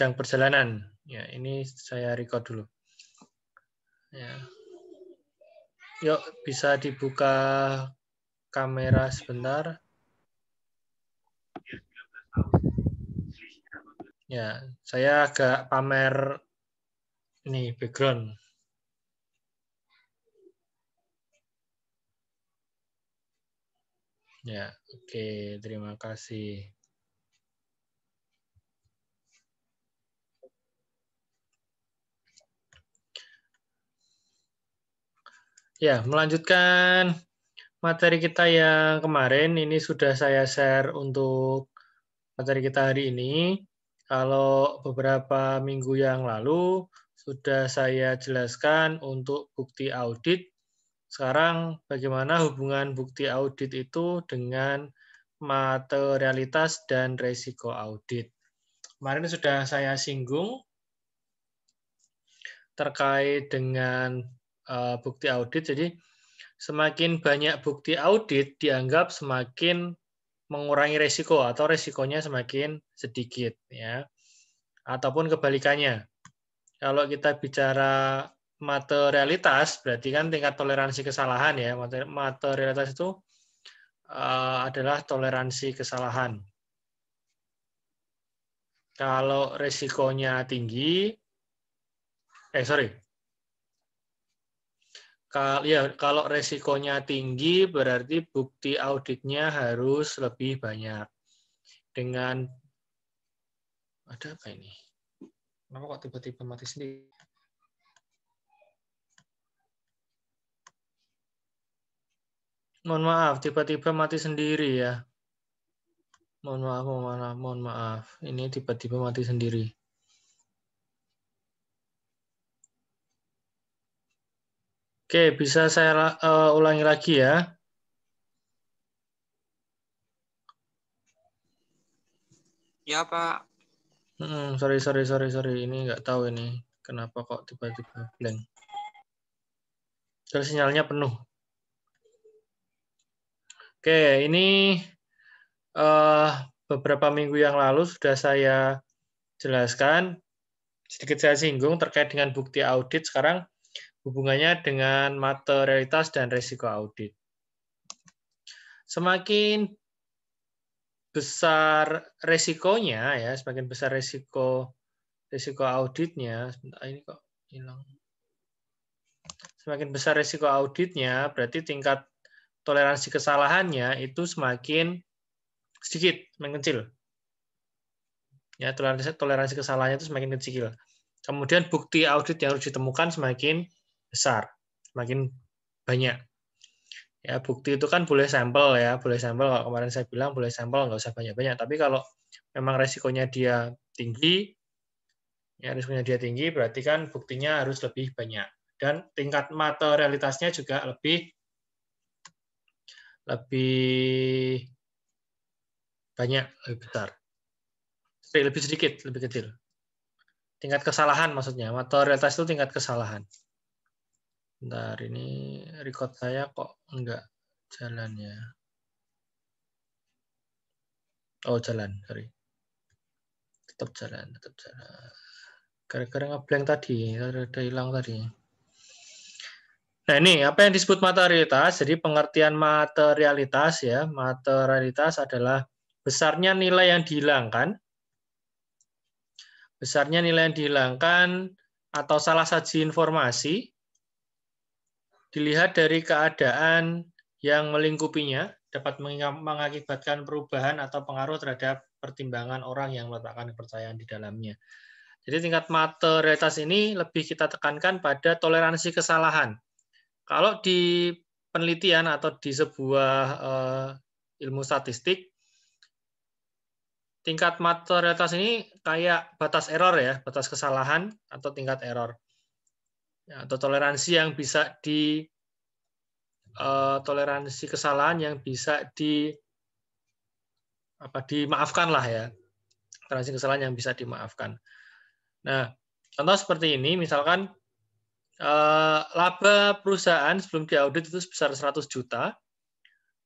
sedang perjalanan. Ya, ini saya record dulu. Ya. Yuk, bisa dibuka kamera sebentar. Ya, saya agak pamer ini background. Ya, oke, terima kasih. Ya, melanjutkan materi kita yang kemarin, ini sudah saya share untuk materi kita hari ini. Kalau beberapa minggu yang lalu sudah saya jelaskan untuk bukti audit. Sekarang bagaimana hubungan bukti audit itu dengan materialitas dan resiko audit. Kemarin sudah saya singgung terkait dengan bukti audit. Jadi semakin banyak bukti audit dianggap semakin mengurangi resiko atau resikonya semakin sedikit, ya. Ataupun kebalikannya. Kalau kita bicara materialitas, berarti kan tingkat toleransi kesalahan, ya. Materialitas itu adalah toleransi kesalahan. Kalau resikonya tinggi, kalau resikonya tinggi berarti bukti auditnya harus lebih banyak. Dengan ada apa ini? Kenapa kok tiba-tiba mati sendiri? Mohon maaf, tiba-tiba mati sendiri ya. Mohon maaf. Ini tiba-tiba mati sendiri. Oke, bisa saya ulangi lagi ya. Ya, Pak. Sorry. Ini nggak tahu ini. Kenapa kok tiba-tiba blank. Terus sinyalnya penuh. Oke, ini beberapa minggu yang lalu sudah saya jelaskan. Sedikit saya singgung terkait dengan bukti audit. Sekarang hubungannya dengan materialitas dan resiko audit. Semakin besar resikonya, ya, semakin besar resiko auditnya. Sebentar, ini kok hilang. Semakin besar resiko auditnya, berarti tingkat toleransi kesalahannya itu semakin sedikit, semakin kecil. Ya, toleransi kesalahannya itu semakin kecil. Kemudian bukti audit yang harus ditemukan semakin besar, semakin banyak. Ya, bukti itu kan boleh sampel ya, boleh sampel. Kalau kemarin saya bilang boleh sampel, nggak usah banyak-banyak. Tapi kalau memang resikonya dia tinggi, ya resikonya dia tinggi, berarti kan buktinya harus lebih banyak. Dan tingkat materialitasnya juga lebih banyak, lebih besar. Lebih sedikit, lebih kecil. Tingkat kesalahan maksudnya, materialitas itu tingkat kesalahan. Bentar, ini record saya kok enggak jalan ya. Oh, jalan, sorry. Tetap jalan. Gara-gara ngeblank tadi, ada hilang tadi. Nah, ini apa yang disebut materialitas? Jadi pengertian materialitas ya, materialitas adalah besarnya nilai yang dihilangkan. Besarnya nilai yang dihilangkan atau salah saji informasi dilihat dari keadaan yang melingkupinya, dapat mengakibatkan perubahan atau pengaruh terhadap pertimbangan orang yang meletakkan kepercayaan di dalamnya. Jadi tingkat materialitas ini lebih kita tekankan pada toleransi kesalahan. Kalau di penelitian atau di sebuah ilmu statistik, tingkat materialitas ini kayak batas error ya, batas kesalahan atau tingkat error. Ya, atau toleransi yang bisa toleransi kesalahan yang bisa dimaafkan lah ya. Toleransi kesalahan yang bisa dimaafkan. Nah, contoh seperti ini, misalkan laba perusahaan sebelum diaudit itu sebesar 100 juta.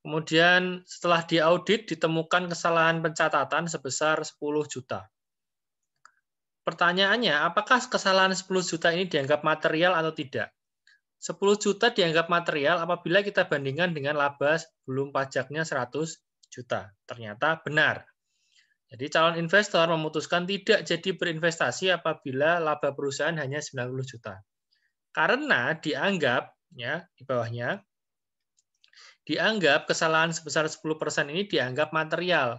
Kemudian setelah diaudit ditemukan kesalahan pencatatan sebesar 10 juta. Pertanyaannya, apakah kesalahan 10 juta ini dianggap material atau tidak? 10 juta dianggap material apabila kita bandingkan dengan laba sebelum pajaknya 100 juta. Ternyata benar. Jadi calon investor memutuskan tidak jadi berinvestasi apabila laba perusahaan hanya 90 juta. Karena dianggap, ya di bawahnya, dianggap kesalahan sebesar 10% ini dianggap material.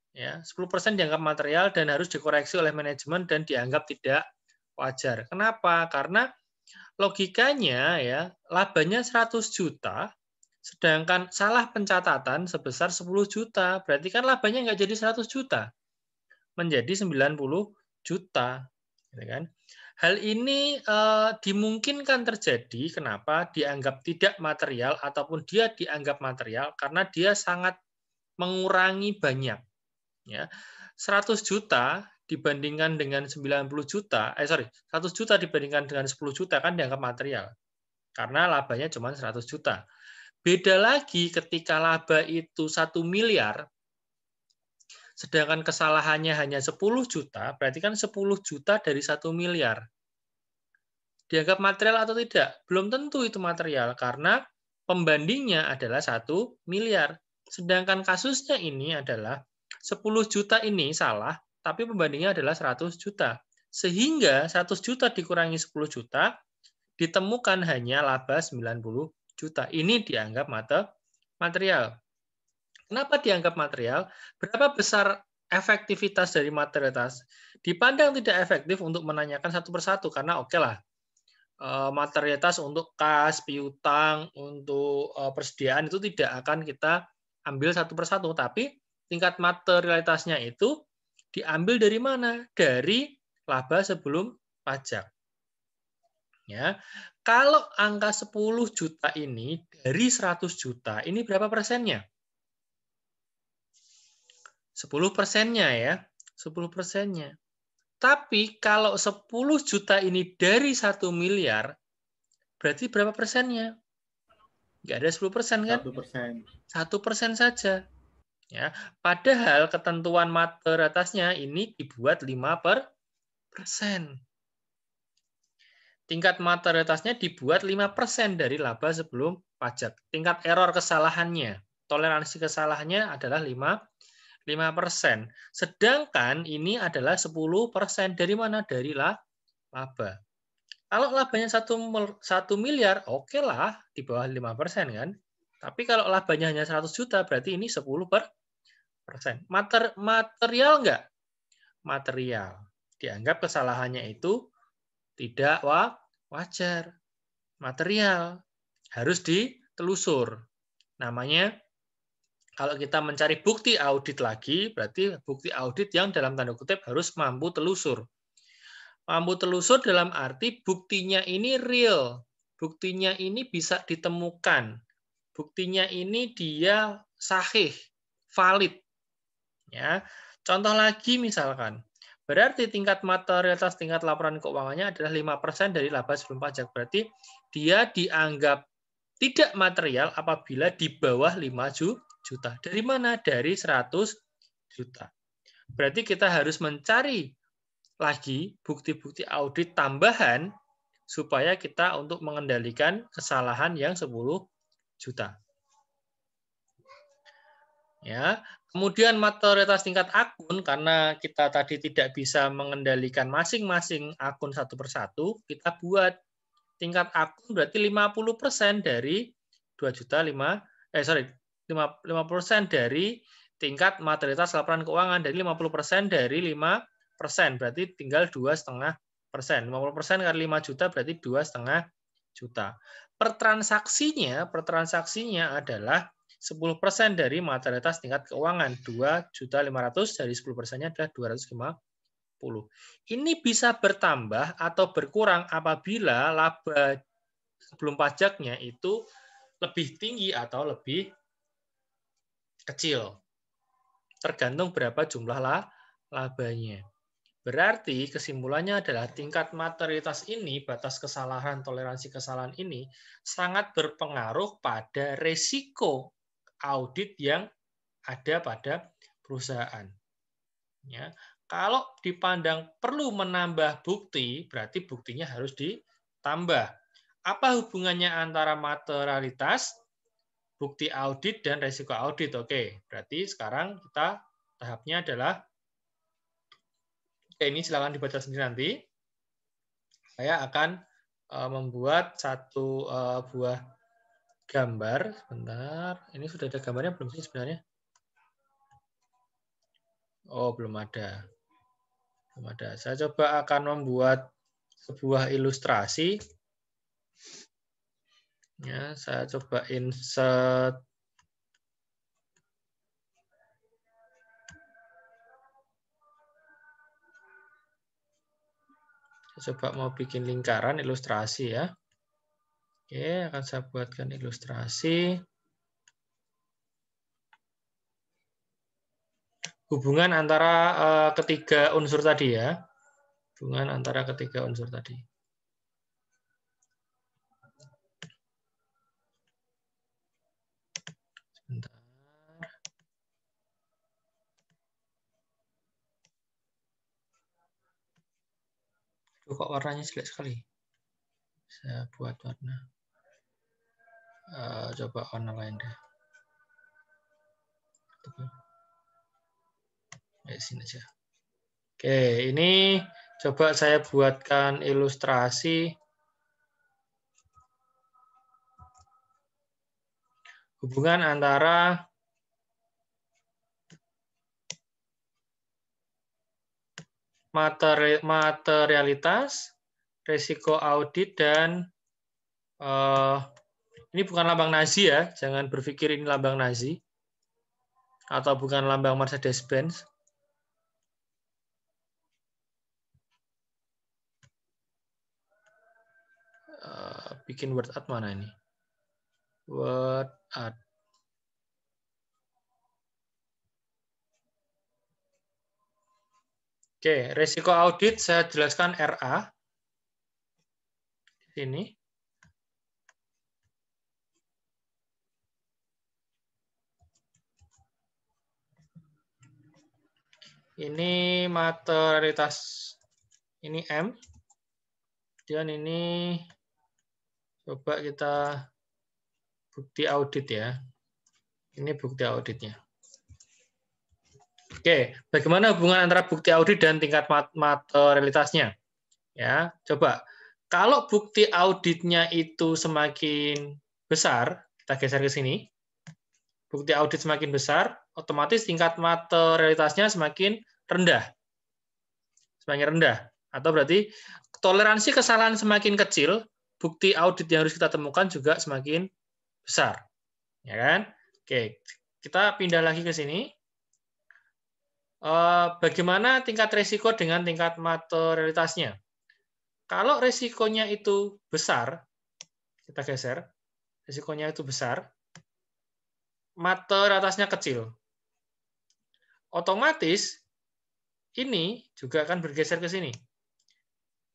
Ya, 10% dianggap material dan harus dikoreksi oleh manajemen dan dianggap tidak wajar. Kenapa? Karena logikanya ya, labanya 100 juta, sedangkan salah pencatatan sebesar 10 juta. Berarti kan labanya nggak jadi 100 juta, menjadi 90 juta. Gitu kan? Hal ini dimungkinkan terjadi, kenapa? Dianggap tidak material ataupun dia dianggap material, karena dia sangat mengurangi banyak. Ya, 100 juta dibandingkan dengan 90 juta, 100 juta dibandingkan dengan 10 juta kan dianggap material. Karena labanya cuma 100 juta. Beda lagi ketika laba itu 1 miliar, sedangkan kesalahannya hanya 10 juta, berarti kan 10 juta dari 1 miliar. Dianggap material atau tidak? Belum tentu itu material, karena pembandingnya adalah 1 miliar. Sedangkan kasusnya ini adalah 10 juta ini salah, tapi pembandingnya adalah 100 juta. Sehingga 100 juta dikurangi 10 juta, ditemukan hanya laba 90 juta. Ini dianggap material. Kenapa dianggap material? Berapa besar efektivitas dari materialitas? Dipandang tidak efektif untuk menanyakan satu persatu, karena oke lah, materialitas untuk kas, piutang, untuk persediaan itu tidak akan kita ambil satu persatu, tapi tingkat materialitasnya itu diambil dari mana? Dari laba sebelum pajak. Ya. Kalau angka 10 juta ini dari 100 juta, ini berapa persennya? 10%-nya ya. 10%-nya. Tapi kalau 10 juta ini dari 1 miliar, berarti berapa persennya? Nggak ada 10% kan? 1%. 1% saja. Ya, padahal ketentuan materialitasnya ini dibuat 5%. Tingkat materialitasnya dibuat 5% dari laba sebelum pajak. Tingkat error kesalahannya, toleransi kesalahannya adalah 5%. Sedangkan ini adalah 10%. Dari mana? Dari laba. Kalau labanya 1 miliar, oke lah, di bawah 5% kan. Tapi kalau labanya hanya 100 juta, berarti ini 10%. Material enggak? Material. Dianggap kesalahannya itu tidak wajar. Material. Harus ditelusur. Namanya, kalau kita mencari bukti audit lagi, berarti bukti audit yang dalam tanda kutip harus mampu telusur. Mampu telusur dalam arti buktinya ini real. Buktinya ini bisa ditemukan. Buktinya ini dia sahih, valid. Ya. Contoh lagi misalkan, berarti tingkat materialitas tingkat laporan keuangannya adalah 5% dari laba sebelum pajak. Berarti dia dianggap tidak material apabila di bawah 5 juta. Dari mana? Dari 100 juta. Berarti kita harus mencari lagi bukti-bukti audit tambahan supaya kita untuk mengendalikan kesalahan yang 10 juta. Ya, kemudian materialitas tingkat akun, karena kita tadi tidak bisa mengendalikan masing-masing akun satu persatu, kita buat tingkat akun berarti 50% dari 50% dari tingkat materialitas laporan keuangan, dari 50% dari 5%, berarti tinggal 2,5%. 50% kali 5 juta berarti 2,5 juta. Per transaksinya adalah 10% dari materialitas tingkat keuangan. 2.500.000 dari 10%-nya adalah 250. Ini bisa bertambah atau berkurang apabila laba sebelum pajaknya itu lebih tinggi atau lebih kecil. Tergantung berapa jumlah labanya. Berarti kesimpulannya adalah tingkat materialitas ini, batas kesalahan, toleransi kesalahan ini sangat berpengaruh pada resiko audit yang ada pada perusahaan. Ya. Kalau dipandang perlu menambah bukti, berarti buktinya harus ditambah. Apa hubungannya antara materialitas, bukti audit, dan resiko audit? Oke, berarti sekarang kita tahapnya adalah, oke, ini silakan dibaca sendiri nanti. Saya akan membuat satu buah gambar. Sebentar, ini sudah ada gambarnya belum sih sebenarnya? Oh, belum ada. Belum ada. Saya coba akan membuat sebuah ilustrasi. Ya, saya coba insert. Saya coba mau bikin lingkaran ilustrasi ya. Oke, akan saya buatkan ilustrasi. Hubungan antara ketiga unsur tadi ya. Hubungan antara ketiga unsur tadi. Sebentar. Aduh, kok warnanya jelek sekali. Saya buat warna. Coba warna lain deh. Sini aja. Oke, ini coba saya buatkan ilustrasi hubungan antara materialitas, resiko audit, dan ini bukan lambang Nazi ya, jangan berpikir ini lambang Nazi atau bukan lambang Mercedes-Benz. Bikin word art mana ini? Word art. Oke, resiko audit saya jelaskan RA. Ini. Ini materialitas, ini M. Dan ini coba kita bukti audit ya. Ini bukti auditnya. Oke, bagaimana hubungan antara bukti audit dan tingkat materialitasnya? Ya, coba. Kalau bukti auditnya itu semakin besar, kita geser ke sini. Bukti audit semakin besar, otomatis tingkat materialitasnya semakin rendah. Semakin rendah. Atau berarti toleransi kesalahan semakin kecil, bukti audit yang harus kita temukan juga semakin besar. Ya kan? Oke, kita pindah lagi ke sini. Bagaimana tingkat risiko dengan tingkat materialitasnya? Kalau risikonya itu besar, kita geser, risikonya itu besar, materialitasnya kecil. Otomatis ini juga akan bergeser ke sini.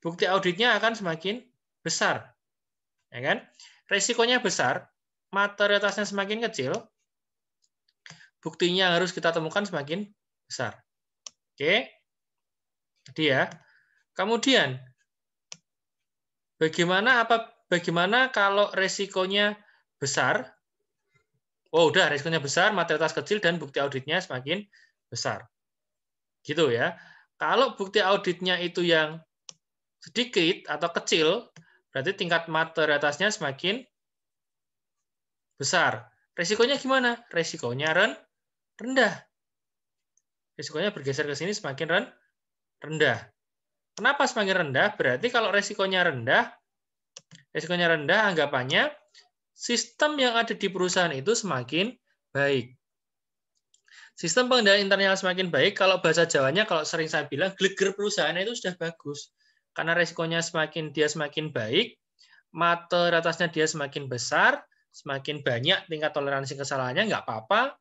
Bukti auditnya akan semakin besar. Ya kan? Risikonya besar, materialitasnya semakin kecil, buktinya harus kita temukan semakin besar. Oke? Jadi ya. Kemudian bagaimana kalau resikonya besar? Oh, udah resikonya besar, materialitas kecil dan bukti auditnya semakin besar. Gitu ya. Kalau bukti auditnya itu yang sedikit atau kecil, berarti tingkat materialitasnya semakin besar. Resikonya gimana? Resikonya rendah. Risikonya bergeser ke sini semakin rendah. Kenapa semakin rendah? Berarti kalau risikonya rendah anggapannya sistem yang ada di perusahaan itu semakin baik. Sistem pengendalian internal semakin baik, kalau bahasa Jawanya, kalau sering saya bilang, geleger perusahaannya itu sudah bagus. Karena risikonya semakin baik, materialitasnya dia semakin besar, semakin banyak tingkat toleransi kesalahannya, nggak apa-apa,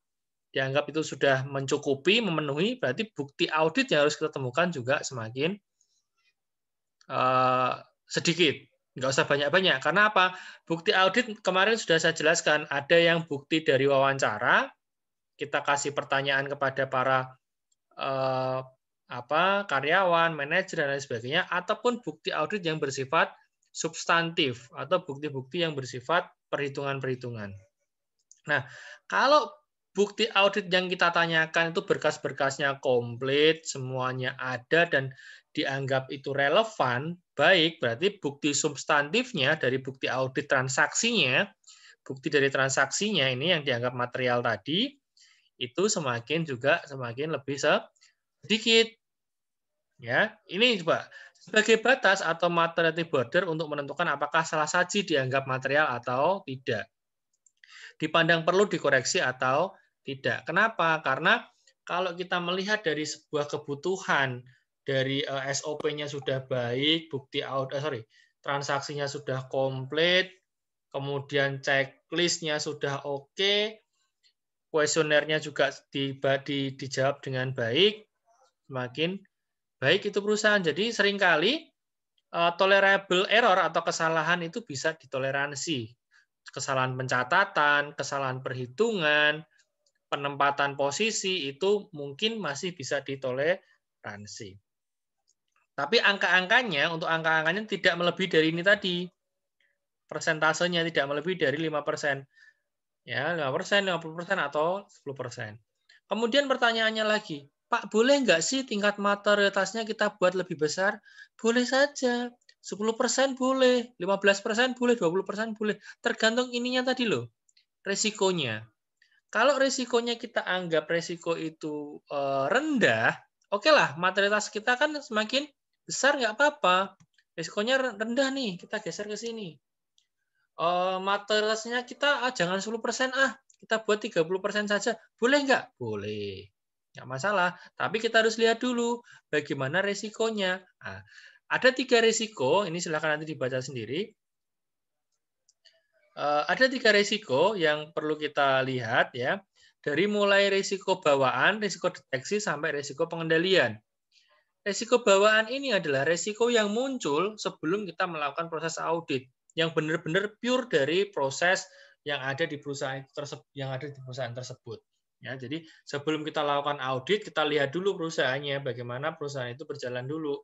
dianggap itu sudah mencukupi, memenuhi, berarti bukti audit yang harus kita temukan juga semakin sedikit. Nggak usah banyak-banyak. Karena apa? Bukti audit kemarin sudah saya jelaskan, ada yang bukti dari wawancara, kita kasih pertanyaan kepada para karyawan, manajer, dan lain sebagainya, ataupun bukti audit yang bersifat substantif atau bukti-bukti yang bersifat perhitungan-perhitungan. Nah, kalau bukti audit yang kita tanyakan itu berkas-berkasnya komplit, semuanya ada dan dianggap itu relevan, baik, berarti bukti substantifnya dari bukti audit transaksinya, bukti dari transaksinya ini yang dianggap material tadi, itu semakin lebih sedikit. Ya, ini coba sebagai batas atau materiality border untuk menentukan apakah salah saji dianggap material atau tidak. Dipandang perlu dikoreksi atau tidak. Kenapa? Karena kalau kita melihat dari sebuah kebutuhan dari SOP-nya sudah baik, transaksinya sudah komplit, kemudian checklist-nya sudah oke, kuesionernya juga dijawab dengan baik, semakin baik itu perusahaan. Jadi seringkali tolerable error atau kesalahan itu bisa ditoleransi. Kesalahan pencatatan, kesalahan perhitungan, penempatan posisi itu mungkin masih bisa ditoleransi. Tapi untuk angka-angkanya tidak melebihi dari ini tadi. Persentasenya tidak melebihi dari 5%. Ya, 5%, 50% atau 10%. Kemudian pertanyaannya lagi, Pak, boleh nggak sih tingkat materialitasnya kita buat lebih besar? Boleh saja. 10% boleh, 15% boleh, 20% boleh. Tergantung ininya tadi loh, resikonya. Kalau resikonya kita anggap resiko itu rendah, oke lah, materialitas kita kan semakin besar nggak apa-apa. Resikonya rendah nih, kita geser ke sini. Materialitasnya kita jangan 10% kita buat 30% saja. Boleh nggak? Boleh. Nggak masalah. Tapi kita harus lihat dulu bagaimana resikonya. Nah, ada 3 resiko, ini silakan nanti dibaca sendiri. Ada 3 resiko yang perlu kita lihat ya. Dari mulai resiko bawaan, resiko deteksi, sampai resiko pengendalian. Resiko bawaan ini adalah resiko yang muncul sebelum kita melakukan proses audit, yang benar-benar pure dari proses yang ada di perusahaan tersebut. Ya, jadi sebelum kita lakukan audit, kita lihat dulu perusahaannya, bagaimana perusahaan itu berjalan dulu.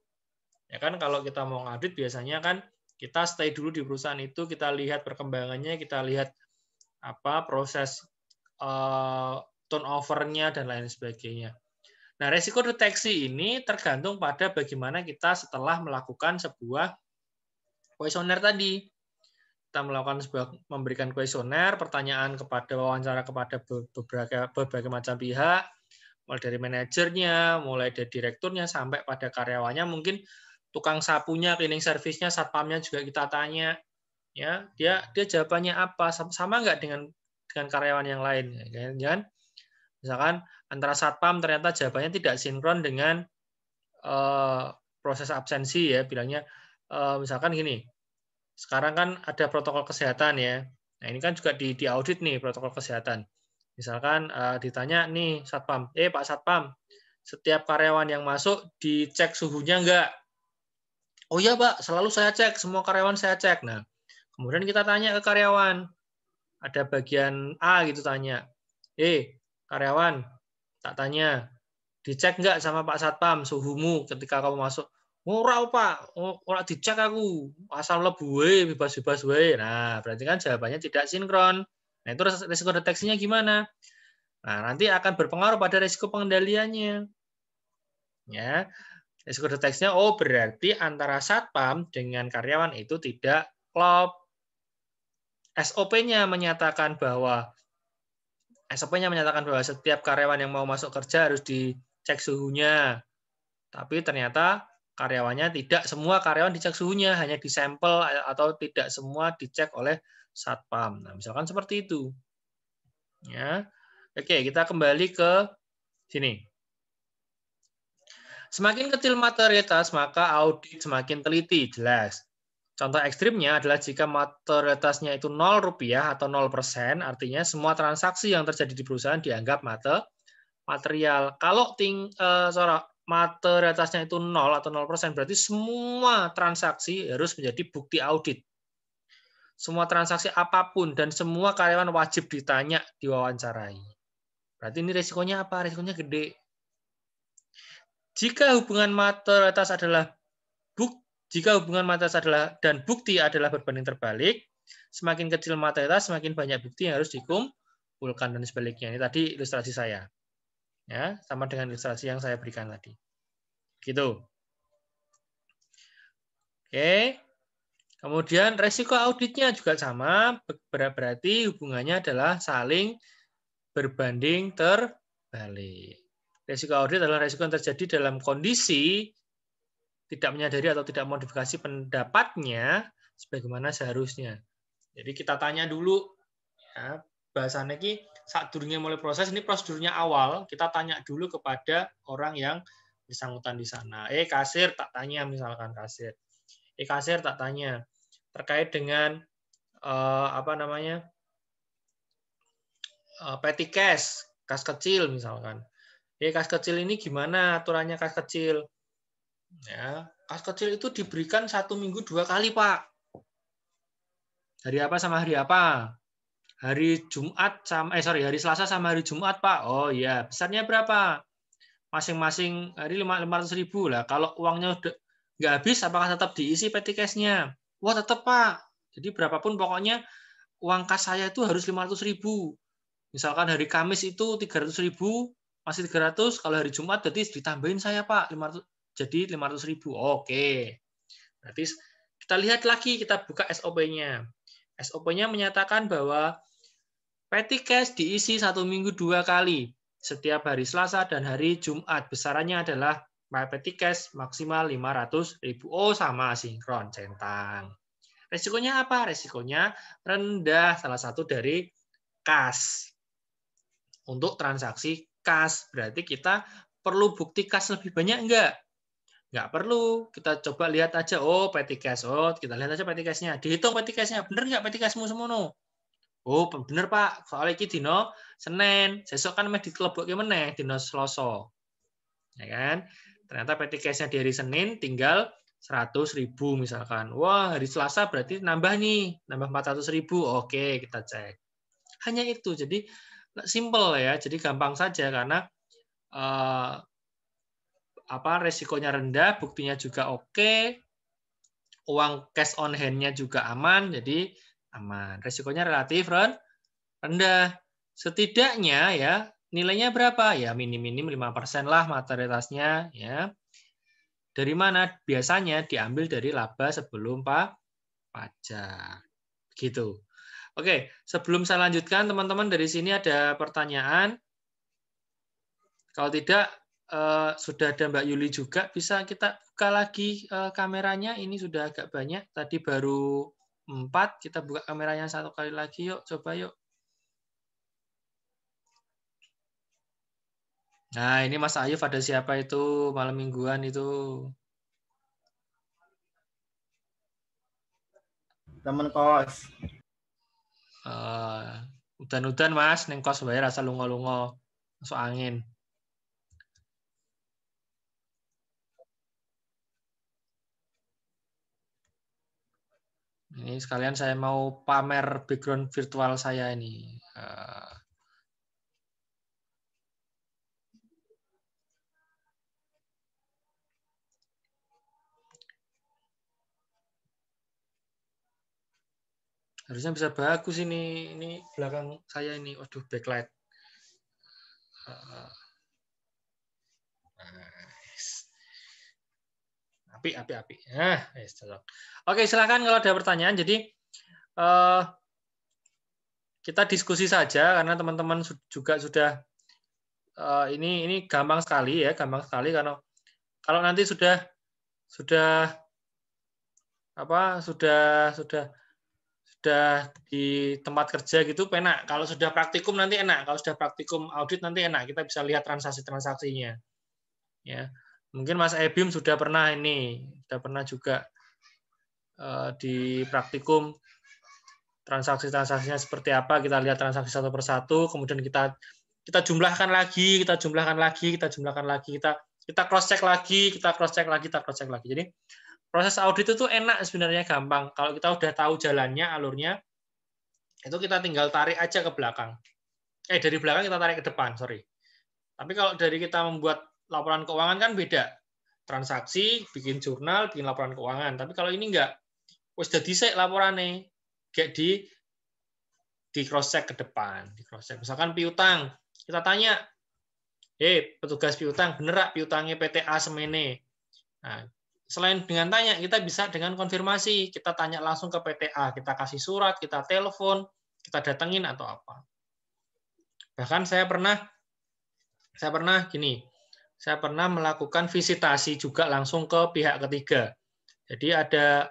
Ya kan, kalau kita mau audit biasanya kan kita stay dulu di perusahaan itu, kita lihat perkembangannya, kita lihat proses turnover-nya dan lain sebagainya. Nah, resiko deteksi ini tergantung pada bagaimana kita setelah melakukan sebuah kuesioner tadi. Kita memberikan kuesioner, pertanyaan wawancara kepada berbagai macam pihak, mulai dari manajernya, mulai dari direkturnya, sampai pada karyawannya, mungkin tukang sapunya, cleaning service-nya, satpamnya juga kita tanya. Ya, dia jawabannya apa? Sama nggak dengan karyawan yang lain? Jangan misalkan antara satpam ternyata jawabannya tidak sinkron dengan proses absensi ya, bilangnya misalkan gini, sekarang kan ada protokol kesehatan ya, nah ini kan juga di audit nih protokol kesehatan. Misalkan ditanya nih satpam, Pak Satpam, setiap karyawan yang masuk dicek suhunya enggak? Oh iya Pak, selalu saya cek, semua karyawan saya cek. Nah, kemudian kita tanya ke karyawan, ada bagian A gitu tanya, karyawan, tak tanya, dicek nggak sama Pak Satpam suhumu ketika kamu masuk? Ora Pak, ora dicek aku, asal mlebu wae, bebas-bebas wae. Nah, berarti kan jawabannya tidak sinkron. Nah, itu risiko deteksinya gimana? Nah, nanti akan berpengaruh pada risiko pengendaliannya. Ya, risiko deteksinya berarti antara satpam dengan karyawan itu tidak klop. SOP-nya menyatakan bahwa setiap karyawan yang mau masuk kerja harus dicek suhunya. Tapi ternyata karyawannya tidak semua karyawan dicek suhunya, hanya disampel atau tidak semua dicek oleh satpam. Nah, misalkan seperti itu. Ya. Oke, kita kembali ke sini. Semakin kecil materialitas, maka audit semakin teliti, jelas. Contoh ekstrimnya adalah jika materialitasnya itu Rp0 atau 0%, artinya semua transaksi yang terjadi di perusahaan dianggap material. Kalau materialitasnya itu 0 atau 0%, berarti semua transaksi harus menjadi bukti audit. Semua transaksi apapun dan semua karyawan wajib ditanya, diwawancarai. Berarti ini resikonya apa? Resikonya gede. Jika hubungan materialitas adalah jika hubungan materialitas adalah dan bukti adalah berbanding terbalik, semakin kecil materialitas, semakin banyak bukti yang harus dikumpulkan dan sebaliknya. Ini tadi ilustrasi saya. Ya, sama dengan ilustrasi yang saya berikan tadi. Gitu. Oke. Kemudian resiko auditnya juga sama, berarti hubungannya adalah saling berbanding terbalik. Resiko audit adalah resiko yang terjadi dalam kondisi tidak menyadari atau tidak modifikasi pendapatnya sebagaimana seharusnya. Jadi kita tanya dulu, ya, bahasannya ini saat durungnya mulai proses, ini prosedurnya awal, kita tanya dulu kepada orang yang bersangkutan di sana. Kasir, tak tanya misalkan kasir. Kasir, tak tanya terkait dengan petty cash, kas kecil misalkan. Kas kecil ini gimana aturannya kas kecil? Ya, kas kecil itu diberikan 1 minggu 2 kali, Pak. Hari apa sama hari apa? Hari Jumat sama hari Selasa sama hari Jumat, Pak. Oh iya, besarnya berapa? Masing-masing hari 500.000 lah. Kalau uangnya udah nggak habis, apakah tetap diisi petty cash-nya? Wah, tetap, Pak. Jadi berapapun pokoknya uang kas saya itu harus 500.000. Misalkan hari Kamis itu 300.000, masih 300. Kalau hari Jumat berarti ditambahin saya, Pak, 500. Jadi 500.000. Oke. Berarti kita lihat lagi, kita buka SOP-nya. SOP-nya menyatakan bahwa petty cash diisi 1 minggu 2 kali. Setiap hari Selasa dan hari Jumat. Besarannya adalah petty cash maksimal 500.000. Oh, sama, sinkron, centang. Resikonya apa? Resikonya rendah, salah satu dari kas. Untuk transaksi kas, berarti kita perlu bukti kas lebih banyak enggak? Nggak perlu, kita coba lihat aja, oh petty cash, oh kita lihat aja petty cash-nya, dihitung petty cash-nya, bener nggak petty cash-mu semono? Oh bener Pak, soalnya ini dino Senin, besok kan meh dikelebok meneh dino Selasa, ya kan? Ternyata petty cash-nya di hari Senin tinggal 100.000 misalkan, wah hari Selasa berarti nambah nih, nambah 400.000, oke kita cek. Hanya itu, jadi simple ya, jadi gampang saja karena resikonya rendah, buktinya juga oke, uang cash on hand-nya juga aman, jadi aman. Resikonya relatif rendah. Setidaknya ya nilainya berapa? Ya minim-minim 5% lah materialitasnya ya. Dari mana? Biasanya diambil dari laba sebelum pajak. Gitu. Oke, sebelum saya lanjutkan teman-teman dari sini ada pertanyaan. Kalau tidak sudah ada Mbak Yuli juga, bisa kita buka lagi kameranya. Ini sudah agak banyak. Tadi baru 4, kita buka kameranya 1 kali lagi yuk. Coba yuk. Nah, ini Mas Ayuf ada siapa itu malam mingguan itu? Temen kos. Udan-udan Mas, neng kos bayar asal lungo-lungo. Masuk angin. Ini sekalian saya mau pamer background virtual saya ini. Harusnya bisa bagus ini. Ini belakang saya ini. Waduh, backlight. Api. Oke, silakan kalau ada pertanyaan. Jadi kita diskusi saja karena teman-teman juga sudah ini gampang sekali ya, gampang sekali karena kalau nanti sudah di tempat kerja gitu penak. Kalau sudah praktikum nanti enak. Kalau sudah praktikum audit nanti enak. Kita bisa lihat transaksi-transaksinya. Ya. Mungkin Mas Ebim sudah pernah juga di praktikum transaksi-transaksinya seperti apa, kita lihat transaksi satu persatu, kemudian kita jumlahkan lagi, kita cross check lagi. Jadi proses audit itu enak sebenarnya, gampang. Kalau kita udah tahu jalannya, alurnya, itu kita tinggal tarik aja ke belakang. Dari belakang kita tarik ke depan, sorry. Tapi kalau dari kita membuat laporan keuangan kan beda. Transaksi, bikin jurnal, bikin laporan keuangan. Tapi kalau ini enggak, wis dadi sik laporane. Kayak di cross check ke depan, di cross check. Misalkan piutang, kita tanya, petugas piutang, bener rak piutangnya PTA semene. Nah, selain dengan tanya, kita bisa dengan konfirmasi. Kita tanya langsung ke PTA, kita kasih surat, kita telepon, kita datengin atau apa. Bahkan saya pernah melakukan visitasi juga langsung ke pihak ketiga. Jadi ada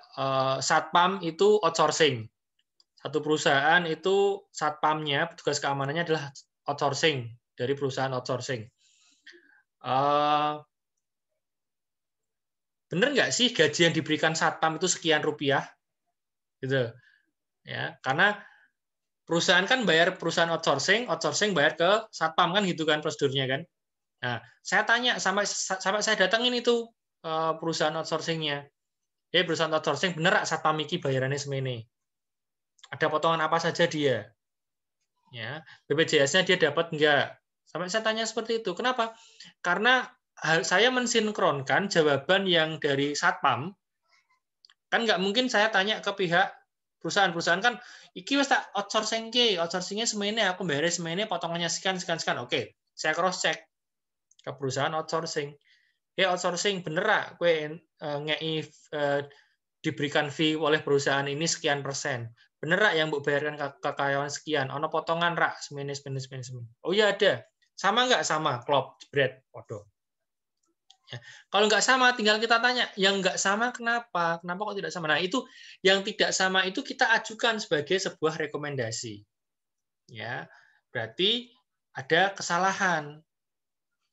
satpam itu outsourcing. Satu perusahaan itu satpamnya, petugas keamanannya adalah outsourcing dari perusahaan outsourcing. Bener nggak sih gaji yang diberikan satpam itu sekian rupiah? Gitu. Ya, karena perusahaan kan bayar perusahaan outsourcing bayar ke satpam kan gitu kan prosedurnya kan. Nah, saya tanya sampai saya datengin itu perusahaan outsourcingnya. Perusahaan outsourcing bener nggak satpam iki bayarannya semene? Ada potongan apa saja dia? Ya, BPJS-nya dia dapat enggak? Sampai saya tanya seperti itu. Kenapa? Karena saya mensinkronkan jawaban yang dari satpam. Kan nggak mungkin saya tanya ke pihak perusahaan kan, iki wis tak outsourcingnya semene aku bayar semene potongannya sekian. Oke, saya cross check ke perusahaan outsourcing. Outsourcing bener lah, kue ngei diberikan fee oleh perusahaan ini sekian persen. Bener lah yang mbok bayarkan ke karyawan sekian. Ono potongan rak semene. Oh iya ada. Sama nggak sama? Klop, jebret, podo. Ya. Kalau nggak sama, tinggal kita tanya, yang nggak sama kenapa? Kenapa kok tidak sama? Nah, itu yang tidak sama itu kita ajukan sebagai sebuah rekomendasi. Ya, berarti ada kesalahan.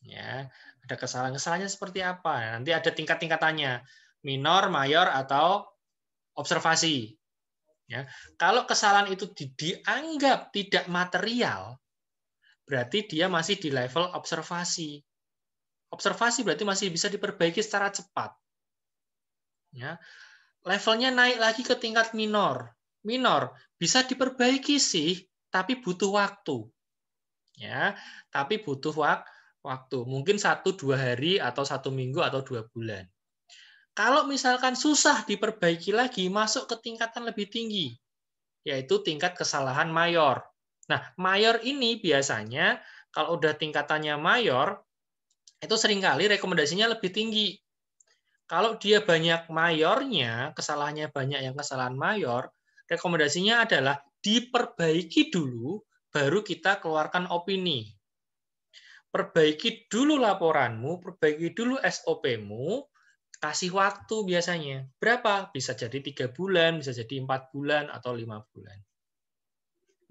Ya, ada kesalahannya seperti apa? Nanti ada tingkat-tingkatannya, minor, mayor, atau observasi. Ya, kalau kesalahan itu dianggap tidak material, berarti dia masih di level observasi. Observasi berarti masih bisa diperbaiki secara cepat. Ya, levelnya naik lagi ke tingkat minor. Minor bisa diperbaiki sih, tapi butuh waktu. Ya, tapi butuh waktu. Mungkin 1-2 hari atau 1 minggu atau 2 bulan. Kalau misalkan susah diperbaiki lagi, masuk ke tingkatan lebih tinggi, yaitu tingkat kesalahan mayor. Nah, mayor ini biasanya kalau udah tingkatannya mayor, itu seringkali rekomendasinya lebih tinggi. Kalau dia banyak mayornya, kesalahannya banyak yang kesalahan mayor, rekomendasinya adalah diperbaiki dulu, baru kita keluarkan opini. Perbaiki dulu laporanmu, perbaiki dulu SOP-mu, kasih waktu biasanya. Berapa? Bisa jadi 3 bulan, bisa jadi 4 bulan, atau 5 bulan.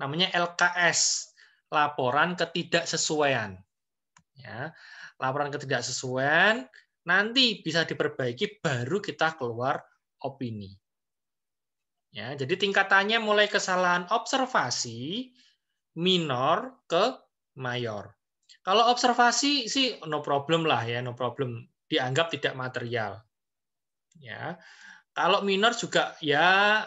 Namanya LKS, laporan ketidaksesuaian. Ya, laporan ketidaksesuaian, nanti bisa diperbaiki, baru kita keluar opini. Ya, jadi tingkatannya mulai kesalahan observasi, minor ke mayor. Kalau observasi sih no problem lah ya, no problem. Dianggap tidak material. Ya. Kalau minor juga ya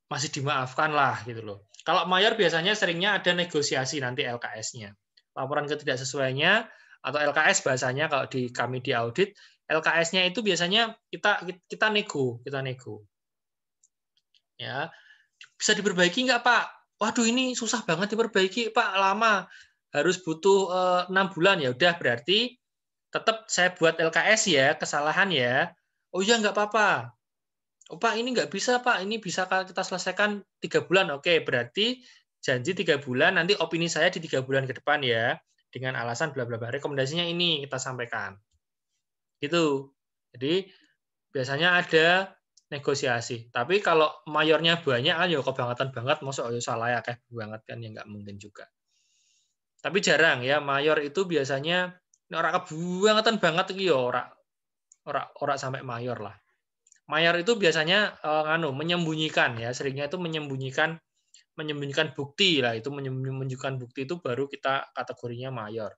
masih dimaafkan lah gitu loh. Kalau mayor biasanya seringnya ada negosiasi nanti LKS-nya. Laporan ketidaksesuaiannya atau LKS bahasanya kalau kami di audit, LKS-nya itu biasanya kita nego. Ya. Bisa diperbaiki nggak, Pak? Waduh, ini susah banget diperbaiki, Pak, lama. Harus butuh 6 bulan. Ya udah, berarti tetap saya buat LKS ya, kesalahan ya. Oh iya, nggak apa-apa. Oh, Pak, ini nggak bisa, Pak. Ini bisa kita selesaikan 3 bulan. Oke, berarti janji 3 bulan, nanti opini saya di 3 bulan ke depan ya. Dengan alasan bla bla bla. Rekomendasinya ini kita sampaikan. Gitu. Jadi, biasanya ada negosiasi. Tapi kalau mayornya banyak, ayo kebangetan banget, masuk ayo salah ya, kayak banget kan, ya nggak mungkin juga. Tapi jarang ya, mayor itu biasanya orang kebangetan banget iki ya ora sampai mayor lah. Mayor itu biasanya menyembunyikan ya, seringnya itu menyembunyikan bukti lah, itu menunjukkan bukti itu baru kita kategorinya mayor.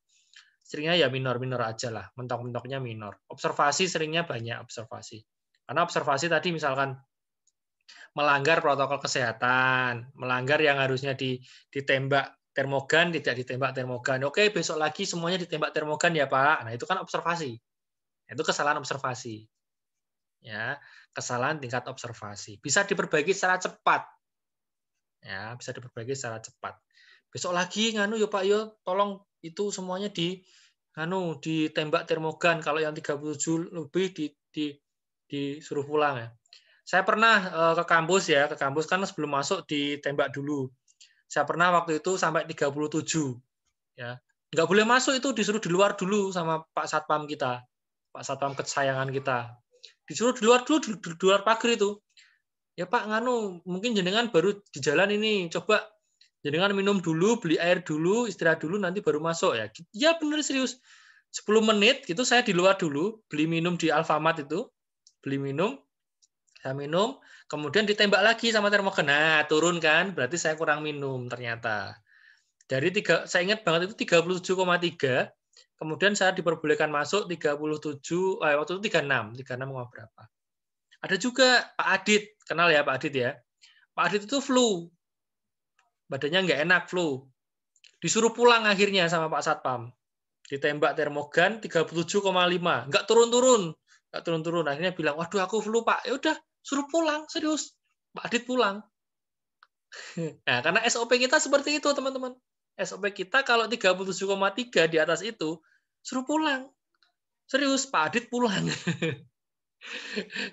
Seringnya ya minor-minor aja lah, mentok-mentoknya minor. Observasi seringnya banyak observasi. Karena observasi tadi misalkan melanggar protokol kesehatan, melanggar yang harusnya ditembak termogan tidak ditembak termogan. Oke, besok lagi semuanya ditembak termogan ya Pak. Nah, itu kan observasi. Itu kesalahan observasi. Ya, kesalahan tingkat observasi. Bisa diperbaiki secara cepat. Ya, bisa diperbaiki secara cepat. Besok lagi nganu yo Pak yo, tolong itu semuanya ditembak termogan, kalau yang 37 lebih disuruh pulang ya. Saya pernah ke kampus kan sebelum masuk ditembak dulu. Saya pernah waktu itu sampai 37 ya. Nggak boleh masuk, itu disuruh di luar dulu sama Pak Satpam kita. Pak Satpam kesayangan kita. Disuruh di luar dulu, di luar pagar itu. Ya Pak, mungkin jenengan baru di jalan ini, coba jenengan minum dulu, beli air dulu, istirahat dulu, nanti baru masuk ya. Ya benar, serius. 10 menit gitu saya di luar dulu, beli minum di Alfamart itu, beli minum, saya minum, kemudian ditembak lagi sama termogan. Nah, turun kan, berarti saya kurang minum ternyata. Saya ingat banget itu 37,3, kemudian saya diperbolehkan masuk 37, waktu itu 36 berapa. Ada juga Pak Adit, kenal ya Pak Adit ya. Pak Adit itu flu, badannya nggak enak, flu. Disuruh pulang akhirnya sama Pak Satpam. Ditembak termogan 37,5, nggak turun-turun. Nggak turun-turun. Akhirnya bilang, waduh aku flu Pak. Ya udah, suruh pulang, serius. Pak Adit pulang. Nah, karena SOP kita seperti itu, teman-teman. SOP kita kalau 37,3 di atas itu, suruh pulang. Serius, Pak Adit pulang.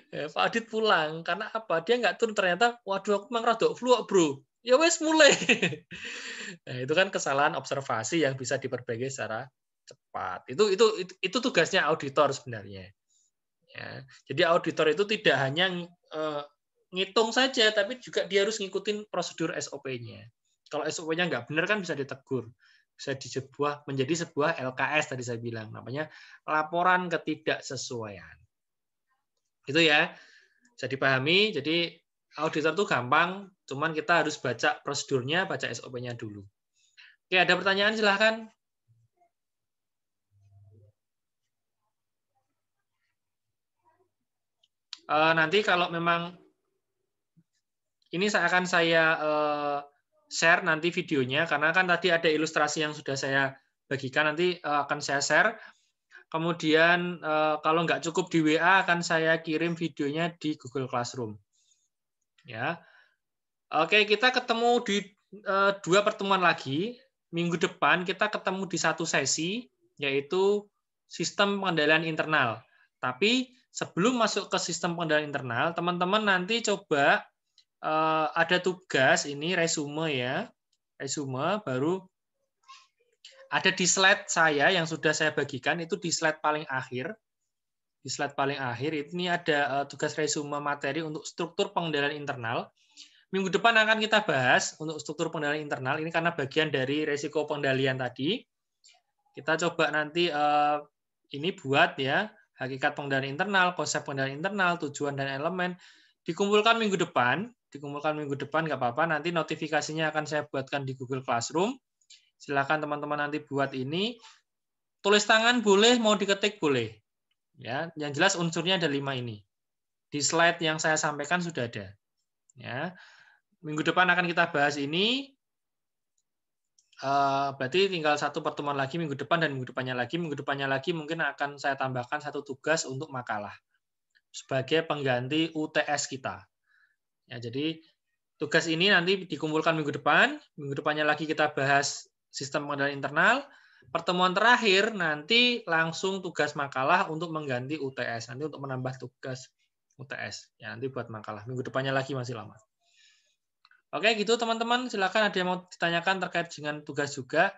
Ya, Pak Adit pulang. Karena apa? Dia nggak turun, ternyata, waduh aku memang rada flu, bro. Ya wes mulai. Nah, itu kan kesalahan observasi yang bisa diperbaiki secara cepat. Itu tugasnya auditor sebenarnya. Ya. Jadi auditor itu tidak hanya ngitung saja, tapi juga dia harus ngikutin prosedur SOP-nya. Kalau SOP-nya nggak benar kan bisa ditegur. Bisa menjadi sebuah LKS tadi saya bilang. Namanya laporan ketidaksesuaian. Itu ya. Bisa dipahami. Jadi auditor itu gampang, cuman kita harus baca prosedurnya, baca SOP-nya dulu. Oke, ada pertanyaan silahkan. Nanti kalau memang ini akan saya share nanti videonya, karena kan tadi ada ilustrasi yang sudah saya bagikan, nanti akan saya share. Kemudian kalau nggak cukup di WA, akan saya kirim videonya di Google Classroom. Ya, oke, kita ketemu di 2 pertemuan lagi. Minggu depan kita ketemu di 1 sesi, yaitu sistem pengendalian internal. Tapi sebelum masuk ke sistem pengendalian internal, teman-teman nanti coba ada tugas ini resume ya, resume baru ada di slide saya yang sudah saya bagikan, itu di slide paling akhir. Di slide paling akhir ini ada tugas resume materi untuk struktur pengendalian internal. Minggu depan akan kita bahas untuk struktur pengendalian internal ini karena bagian dari resiko pengendalian tadi. Kita coba nanti ini buat ya hakikat pengendalian internal, konsep pengendalian internal, tujuan dan elemen. Dikumpulkan minggu depan nggak apa-apa. Nanti notifikasinya akan saya buatkan di Google Classroom. Silakan teman-teman nanti buat ini. Tulis tangan boleh, mau diketik boleh. Ya, yang jelas unsurnya ada 5 ini. Di slide yang saya sampaikan sudah ada. Ya, minggu depan akan kita bahas ini. Berarti tinggal 1 pertemuan lagi minggu depan dan minggu depannya lagi mungkin akan saya tambahkan 1 tugas untuk makalah sebagai pengganti UTS kita. Ya, jadi tugas ini nanti dikumpulkan minggu depannya lagi kita bahas sistem pengendalian internal. Pertemuan terakhir nanti langsung tugas makalah untuk mengganti UTS, nanti untuk menambah tugas UTS. Ya, nanti buat makalah. Minggu depannya lagi masih lama. Oke, gitu teman-teman. Silakan ada yang mau ditanyakan terkait dengan tugas juga.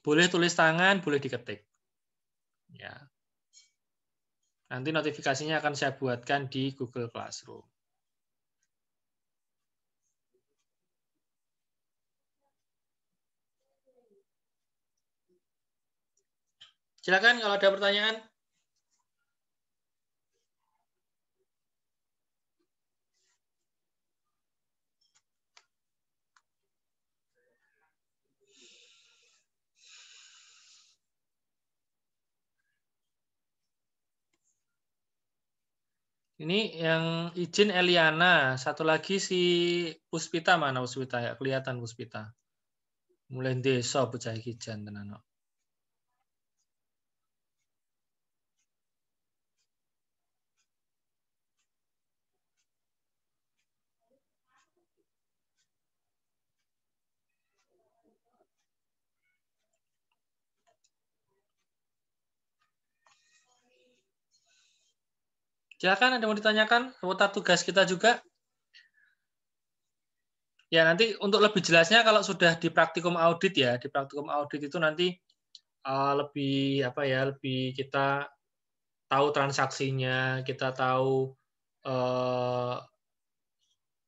Boleh tulis tangan, boleh diketik. Ya. Nanti notifikasinya akan saya buatkan di Google Classroom. Silakan kalau ada pertanyaan. Ini yang izin Eliana, satu lagi si Puspita, mana Puspita ya? Kelihatan Puspita. Mulai desa bocah iki jan tenan. Silakan, ada mau ditanyakan seputar tugas kita juga? Ya, nanti untuk lebih jelasnya kalau sudah di praktikum audit ya, di praktikum audit itu nanti lebih apa ya, lebih kita tahu transaksinya, kita tahu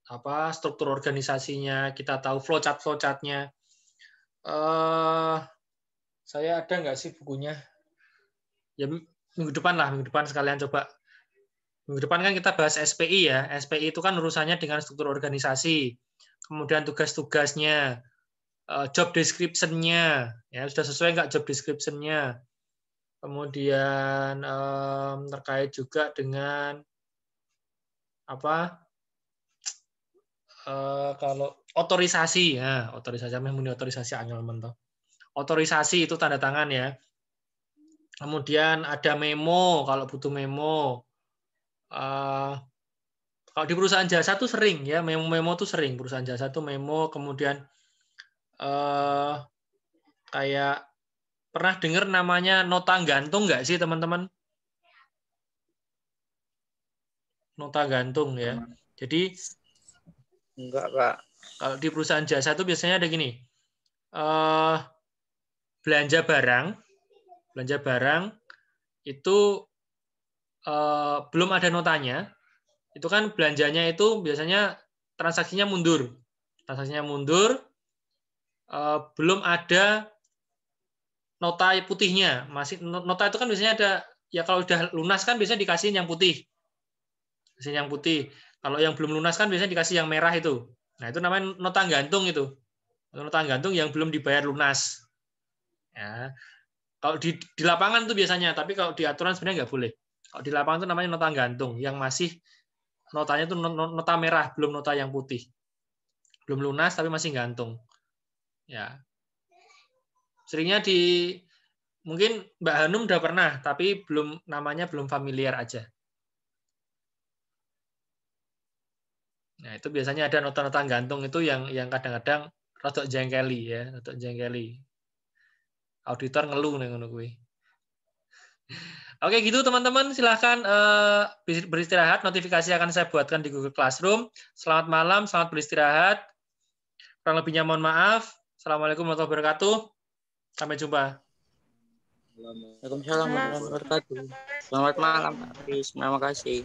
apa struktur organisasinya, kita tahu flowchart-nya. Saya ada nggak sih bukunya? Ya minggu depan sekalian coba. Minggu depan kan kita bahas SPI ya. SPI itu kan urusannya dengan struktur organisasi, kemudian tugas-tugasnya, job description-nya, ya sudah sesuai nggak job description-nya. Kemudian terkait juga dengan apa? Kalau otorisasi ya, otorisasi annulment toh. Otorisasi itu tanda tangan ya. Kemudian ada memo kalau butuh memo. Kalau di perusahaan jasa tuh sering ya, memo tuh sering perusahaan jasa tuh memo. Kemudian kayak pernah dengar namanya nota gantung nggak sih teman-teman? Nota gantung ya. Jadi Enggak, Pak. kalau di perusahaan jasa itu biasanya ada gini, belanja barang itu belum ada notanya, itu kan belanjanya itu biasanya transaksinya mundur, belum ada nota putihnya, masih nota itu kan biasanya ada ya kalau udah lunas kan biasanya dikasih yang putih, Kalau yang belum lunas kan biasanya dikasih yang merah itu. Nah itu namanya nota gantung itu. Nota gantung yang belum dibayar lunas. Ya. Kalau di lapangan itu biasanya, tapi kalau di aturan sebenarnya nggak boleh. Kalau di lapangan itu namanya nota gantung, yang masih notanya itu nota merah, belum nota yang putih. Belum lunas tapi masih gantung. Ya. Seringnya mungkin Mbak Hanum udah pernah, tapi namanya belum familiar aja. Nah, itu biasanya ada nota-nota gantung itu yang kadang-kadang rada jengkeli ya, rada jengkeli. Auditor ngeluh nih ngono kuwi. Oke gitu teman-teman, silahkan beristirahat. Notifikasi akan saya buatkan di Google Classroom. Selamat malam, selamat beristirahat. Kurang lebihnya mohon maaf. Assalamualaikum warahmatullahi wabarakatuh. Sampai jumpa. Waalaikumsalam warahmatullahi wabarakatuh. Selamat malam, Pak Kris. Terima kasih.